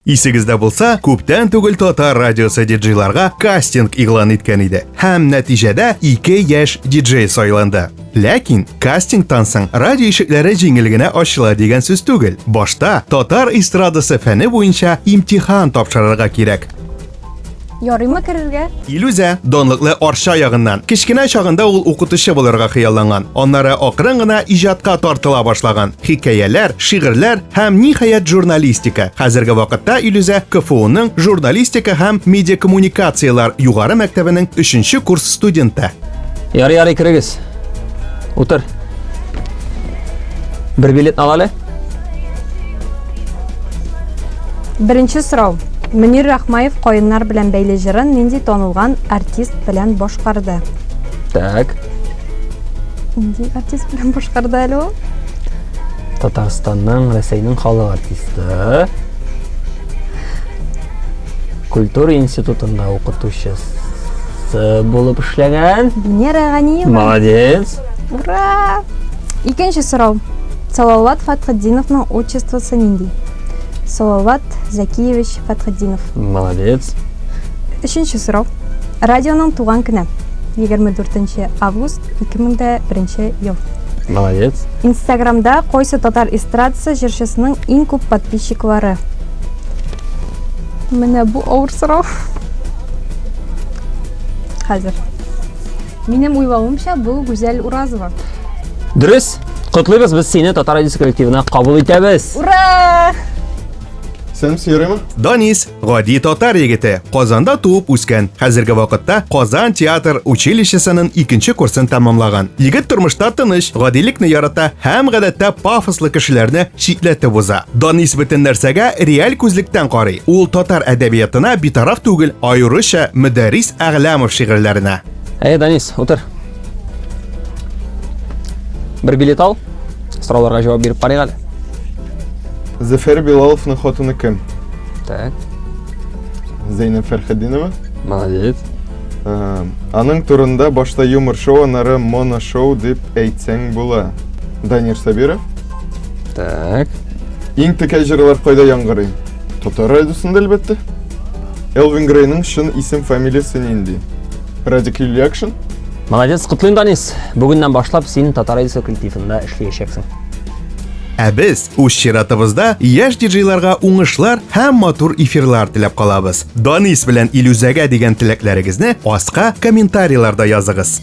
Исегездә булса, күптән түгел татар радиосы диджейларга кастинг игълан иткән иде. Һәм нәтиҗәдә 2 яшь диджей сайланды. Ләкин кастингтан соң радио ишекләре җиңел генә ачыла дигән сүз түгел. Башта татар эстрадасы фәне буенча имтихан тапшырырга кирәк. Ярыймы керергә? Илүзә донлыклы Арча ягыннан. Кичкенә чагында ул укытучы булырга хыялланган. Аннары акрын гына иҗатка тартыла башлаган. Хикәяләр, шигырьләр һәм ниһаять журналистика. Хәзерге вакытта Илүзә КФУның журналистика һәм медиакоммуникациялар югары мәктәбенең 3нче курс студенты. Ярый, кирегез. Утыр. Бер билет ал әле. Беренче сорау. Мөнир Рахмаев кайыннар белән бәйле җырын нинди танылган артист белән башкарды? Так. Нинди артист белән башкарды әле ул? Татарстанның, Рәсәйнең халык артисты. Культура институтында укытучысы булып эшләгән. Венера Ганиева. Молодец. Ура! Икенче сорау. Салават Фатхетдиновның отчествосы нинди? Салават Закиевич Фатхетдинов. Молодец. Өченче сорау. Радионың туган көне. 24 август 2001 ел. Молодец. Инстаграмда кайсы татар эстрадасы җырчысының иң күп подписчиклары? Менә бу авыр сорау. Хәзер. Минем уйлавымча, бу Гүзәл Уразова. Дөрес. Котлыйбыз, без сине татар радиосы коллективына кабул итәбез. Ура! Сән сөйрәме? Данис гади татар егете. Казанда туып үскән. Хәзерге вакытта Казан театр училищесының 2нче курсын тәмамлаган. Егет тормышта тыныч, гадилекне ярата һәм гадәттә пафослы кешеләрне читләтеп уза. Данис бөтен нәрсәгә реаль күзлектән карый. Ул татар әдәбиятына битараф түгел, аеруча Мөдәррис Әгъләмов шигырьләренә. Данис, утыр. Бер билет ал. Сорауларга җавап биреп карыйк әле. Зәфәр Билаловның хатыны кем? Так. Зәйнәп Фәрхетдинова. Молодец. Аның турында башта юмор шоу, аннары моно шоу дип әйтсәң була. Данир Сабиров. Так. Иң текә җырлар кайда яңгырый? Татар радиосында әлбәттә. Элвин Грейның шын исем фамилиясе нинди? Radical Reaction. Молодец, котлыйм, Данис. Бүгеннән башлап син татар радиосы коллективында эшләячәксең. Ә без үз чиратыбызда яшь диджейларга уңышлар һәм матур эфирлар теләп калабыз. Данис белән Илүзәгә дигән теләкләрегезне аска комментарийларда языгыз.